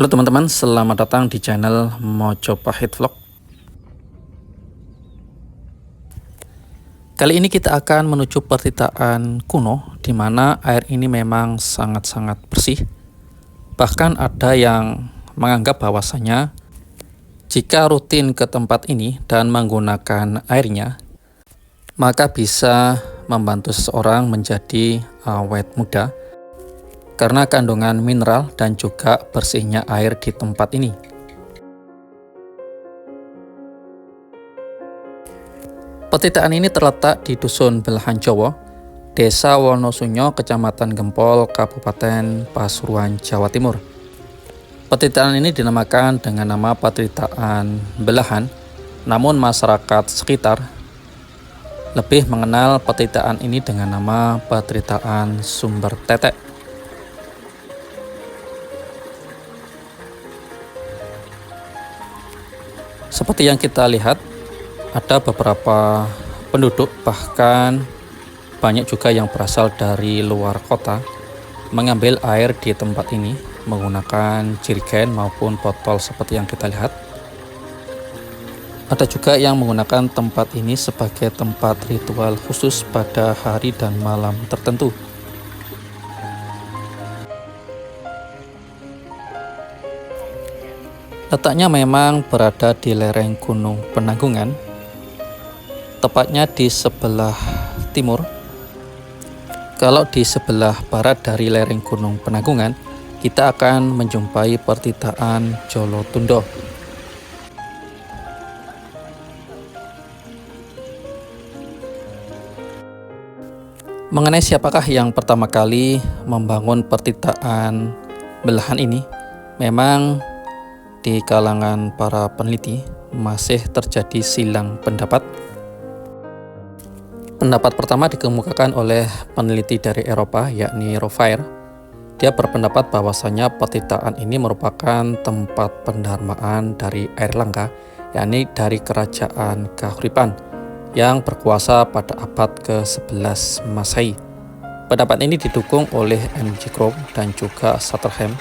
Halo teman-teman, selamat datang di channel Mojopahit Vlog. Kali ini kita akan menuju pertitaan kuno, di mana air ini memang sangat-sangat bersih. Bahkan ada yang menganggap bahwasanya jika rutin ke tempat ini dan menggunakan airnya, maka bisa membantu seseorang menjadi awet muda karena kandungan mineral dan juga bersihnya air di tempat ini. Pertitaan ini terletak di Dusun Belahan Jowo, Desa Wonosunyo, Kecamatan Gempol, Kabupaten Pasuruan, Jawa Timur. Pertitaan ini dinamakan dengan nama Pertitaan Belahan, namun masyarakat sekitar lebih mengenal pertitaan ini dengan nama Pertitaan Sumber Tetek. Seperti yang kita lihat, ada beberapa penduduk, bahkan banyak juga yang berasal dari luar kota, mengambil air di tempat ini menggunakan jerigen maupun botol seperti yang kita lihat. Ada juga yang menggunakan tempat ini sebagai tempat ritual khusus pada hari dan malam tertentu. Letaknya memang berada di lereng Gunung Penanggungan, tepatnya di sebelah timur. Kalau di sebelah barat dari lereng Gunung Penanggungan, kita akan menjumpai pertitaan Jolotundo. Mengenai siapakah yang pertama kali membangun pertitaan Belahan ini, memang di kalangan para peneliti masih terjadi silang pendapat. Pendapat pertama dikemukakan oleh peneliti dari Eropa, yakni Rovair. Dia berpendapat bahwasanya pertitaan ini merupakan tempat pendarmaan dari air langka, yakni dari kerajaan Kahuripan yang berkuasa pada abad ke-11 Masehi. Pendapat ini didukung oleh M.J. Crowe dan juga Sutherland,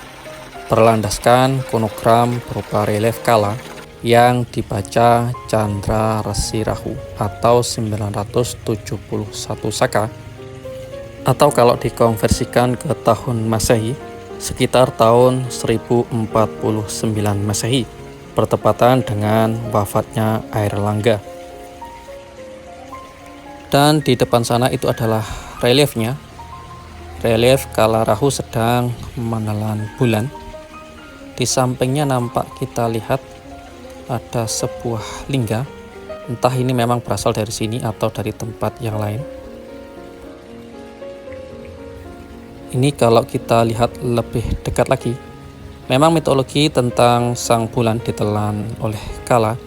berlandaskan konogram berupa relief kala yang dibaca Chandra Resi Rahu atau 971 Saka, atau kalau dikonversikan ke tahun Masehi sekitar tahun 1049 Masehi, bertepatan dengan wafatnya Airlangga. Dan di depan sana itu adalah reliefnya, relief kala Rahu sedang menelan bulan. Di sampingnya nampak kita lihat ada sebuah lingga, entah ini memang berasal dari sini atau dari tempat yang lain. Ini kalau kita lihat lebih dekat lagi, memang mitologi tentang sang bulan ditelan oleh Kala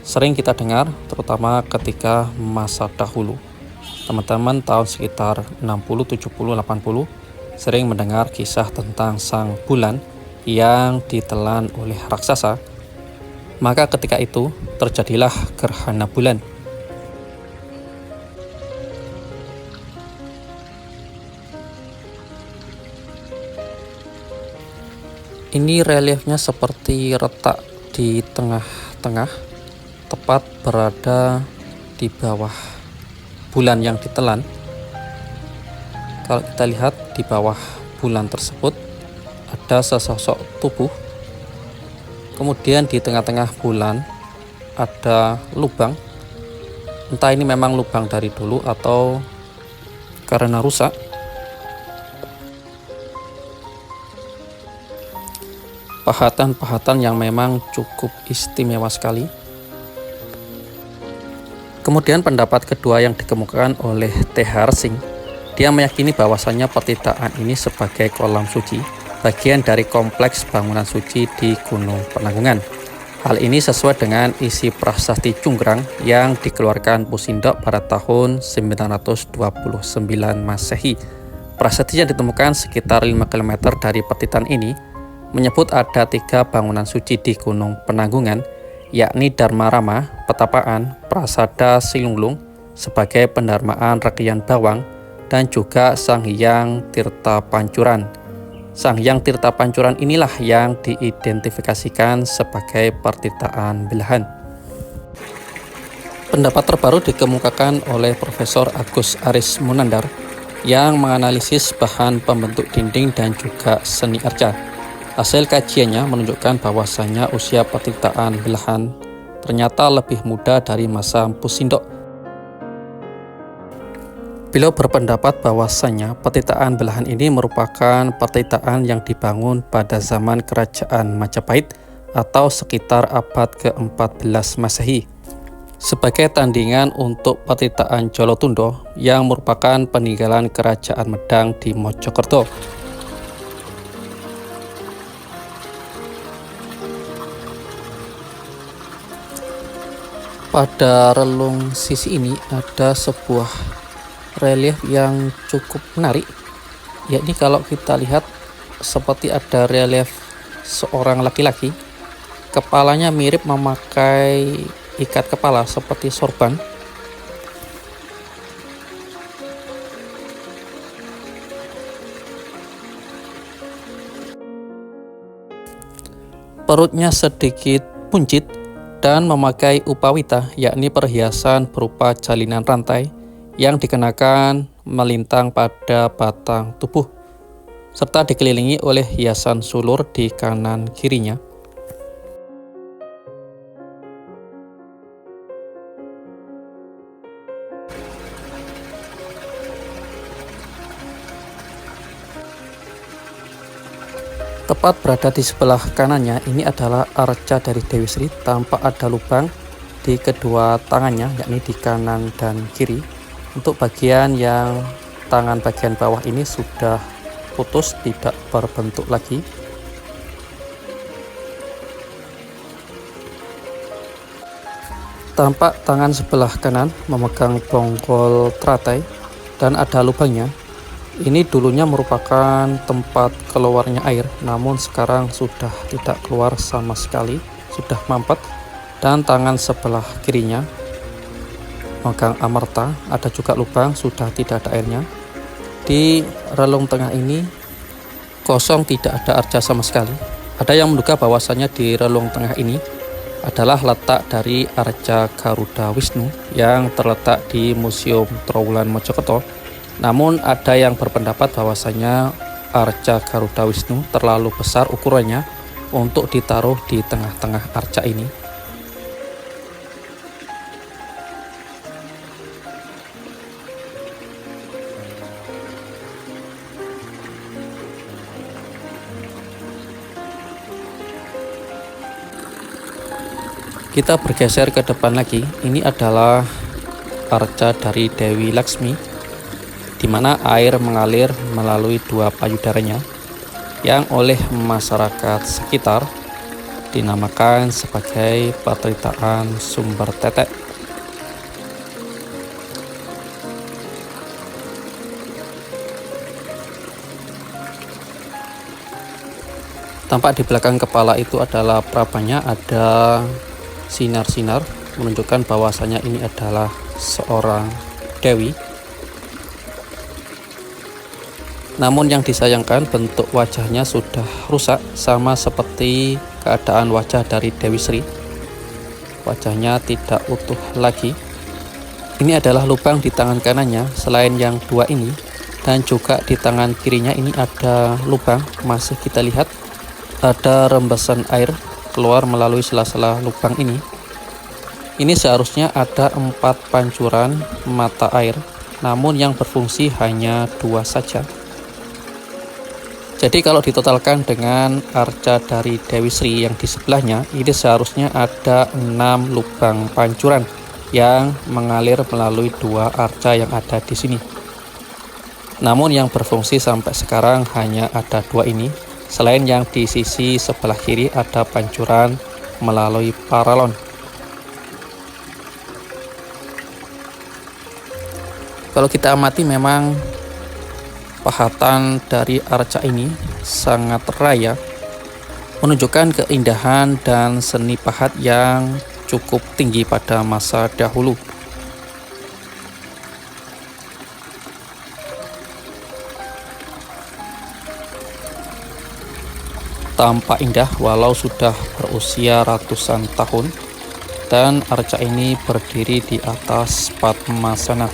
sering kita dengar, terutama ketika masa dahulu. Teman-teman tahun sekitar 60, 70, 80 sering mendengar kisah tentang sang bulan yang ditelan oleh raksasa. Maka ketika itu terjadilah gerhana bulan. Ini reliefnya seperti retak di tengah-tengah, tepat berada di bawah bulan yang ditelan. Kalau kita lihat di bawah bulan tersebut ada sesosok tubuh, kemudian di tengah-tengah bulan ada lubang. Entah ini memang lubang dari dulu atau karena rusak. Pahatan-pahatan yang memang cukup istimewa sekali. Kemudian pendapat kedua yang dikemukakan oleh T.H. Singh, dia meyakini bahwasannya pertitaan ini sebagai kolam suci bagian dari kompleks bangunan suci di Gunung Penanggungan. Hal ini sesuai dengan isi prasasti Cunggrang yang dikeluarkan Pusindok pada tahun 929 Masehi. Prasasti yang ditemukan sekitar 5 km dari Petitan ini menyebut ada 3 bangunan suci di Gunung Penanggungan, yakni Dharmarama, Petapaan, Prasada Silunglung sebagai pendarmaan Rakian Bawang, dan juga Sang Hyang Tirta Pancuran. Sang Hyang Tirta Pancuran inilah yang diidentifikasikan sebagai Pertitaan Belahan. Pendapat terbaru dikemukakan oleh Profesor Agus Aris Munandar yang menganalisis bahan pembentuk dinding dan juga seni arca. Hasil kajiannya menunjukkan bahwasannya usia Pertitaan Belahan ternyata lebih muda dari masa Pusindok. Beliau berpendapat bahwasannya Pertitaan Belahan ini merupakan pertitaan yang dibangun pada zaman Kerajaan Majapahit atau sekitar abad ke-14 Masehi sebagai tandingan untuk Pertitaan Jolotundo yang merupakan peninggalan Kerajaan Medang di Mojokerto. Pada relung sisi ini ada sebuah relief yang cukup menarik, yakni kalau kita lihat seperti ada relief seorang laki-laki, kepalanya mirip memakai ikat kepala seperti sorban. Perutnya sedikit buncit dan memakai upawita, yakni perhiasan berupa jalinan rantai yang dikenakan melintang pada batang tubuh, serta dikelilingi oleh hiasan sulur di kanan kirinya. Tepat berada di sebelah kanannya ini adalah arca dari Dewi Sri, tampak ada lubang di kedua tangannya, yakni di kanan dan kiri. Untuk bagian yang tangan bagian bawah ini sudah putus, tidak berbentuk lagi. Tampak tangan sebelah kanan memegang bonggol teratai dan ada lubangnya. Ini dulunya merupakan tempat keluarnya air, namun sekarang sudah tidak keluar sama sekali, sudah mampet. Dan tangan sebelah kirinya megang amerta, ada juga lubang, sudah tidak ada airnya. Di relung tengah ini kosong, tidak ada arca sama sekali. Ada yang menduga bahwasannya di relung tengah ini adalah letak dari arca Garuda Wisnu yang terletak di Museum Trowulan Mojokerto. Namun ada yang berpendapat bahwasanya arca Garuda Wisnu terlalu besar ukurannya untuk ditaruh di tengah-tengah arca ini. Kita bergeser ke depan lagi. Ini adalah arca dari Dewi Laksmi, di mana air mengalir melalui 2 payudaranya yang oleh masyarakat sekitar dinamakan sebagai Pertitaan Sumber Tetek. Tampak di belakang kepala itu adalah prabanya, ada sinar-sinar menunjukkan bahwasanya ini adalah seorang dewi. Namun yang disayangkan bentuk wajahnya sudah rusak, sama seperti keadaan wajah dari Dewi Sri. Wajahnya tidak utuh lagi. Ini adalah lubang di tangan kanannya selain yang 2 ini, dan juga di tangan kirinya ini ada lubang. Masih kita lihat ada rembesan air keluar melalui sela-sela lubang ini. Ini seharusnya ada 4 pancuran mata air, namun yang berfungsi hanya 2 saja. Jadi kalau ditotalkan dengan arca dari Dewi Sri yang di sebelahnya, ini seharusnya ada 6 lubang pancuran yang mengalir melalui 2 arca yang ada di sini. Namun yang berfungsi sampai sekarang hanya ada 2 ini, Selain yang di sisi sebelah kiri ada pancuran melalui paralon. Kalau kita amati memang pahatan dari arca ini sangat raya, menunjukkan keindahan dan seni pahat yang cukup tinggi pada masa dahulu. Tampak indah walau sudah berusia ratusan tahun, dan arca ini berdiri di atas Padmasana.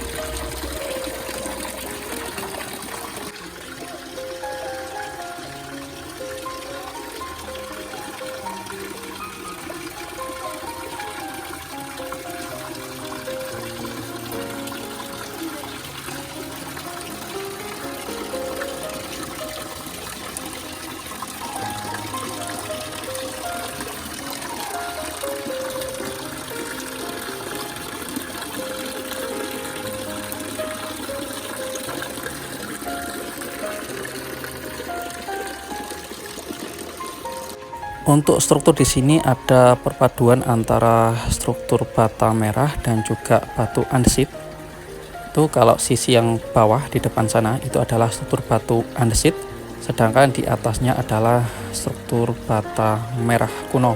Untuk struktur di sini ada perpaduan antara struktur bata merah dan juga batu andesit. Itu kalau sisi yang bawah di depan sana itu adalah struktur batu andesit, sedangkan di atasnya adalah struktur bata merah kuno.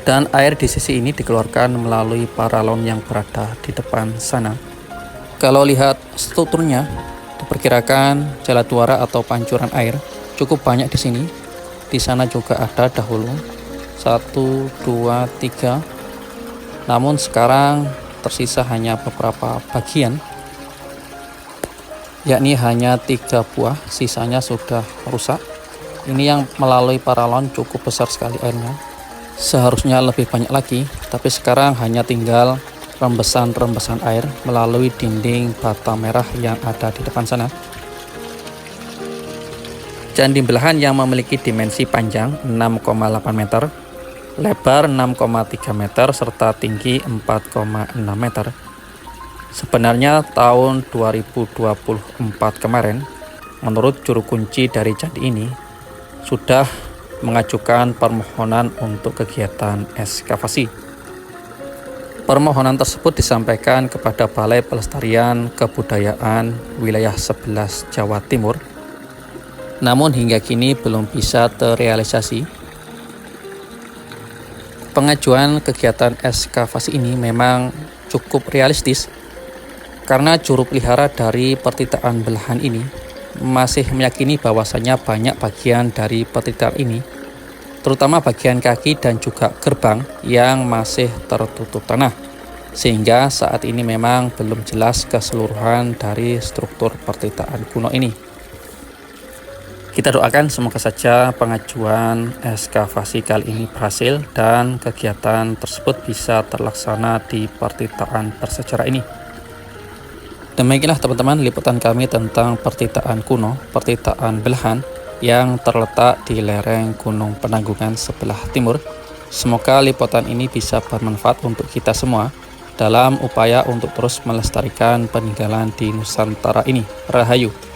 Dan air di sisi ini dikeluarkan melalui paralon yang berada di depan sana. Kalau lihat strukturnya, diperkirakan jaladuara atau pancuran air cukup banyak di sini. Di sana juga ada dahulu 1, 2, 3. Namun sekarang tersisa hanya beberapa bagian, yakni hanya 3 buah, sisanya sudah rusak. Ini yang melalui paralon cukup besar sekali airnya. Seharusnya lebih banyak lagi, tapi sekarang hanya tinggal rembesan-rembesan air melalui dinding bata merah yang ada di depan sana. Candi Belahan yang memiliki dimensi panjang 6,8 meter, lebar 6,3 meter, serta tinggi 4,6 meter. Sebenarnya tahun 2024 kemarin, menurut juru kunci dari candi ini, sudah mengajukan permohonan untuk kegiatan ekskavasi. Permohonan tersebut disampaikan kepada Balai Pelestarian Kebudayaan Wilayah 11 Jawa Timur, namun hingga kini belum bisa terrealisasi. Pengajuan kegiatan ekskavasi ini memang cukup realistis, karena juru pelihara dari Pertitaan Belahan ini masih meyakini bahwasanya banyak bagian dari pertitaan ini, terutama bagian kaki dan juga gerbang yang masih tertutup tanah, sehingga saat ini memang belum jelas keseluruhan dari struktur pertitaan kuno ini. Kita doakan semoga saja pengajuan ekskavasi kali ini berhasil dan kegiatan tersebut bisa terlaksana di pertitaan bersejarah ini. Demikianlah teman-teman liputan kami tentang pertitaan kuno, Pertitaan Belahan, yang terletak di lereng Gunung Penanggungan sebelah timur. Semoga liputan ini bisa bermanfaat untuk kita semua dalam upaya untuk terus melestarikan peninggalan di Nusantara ini. Rahayu.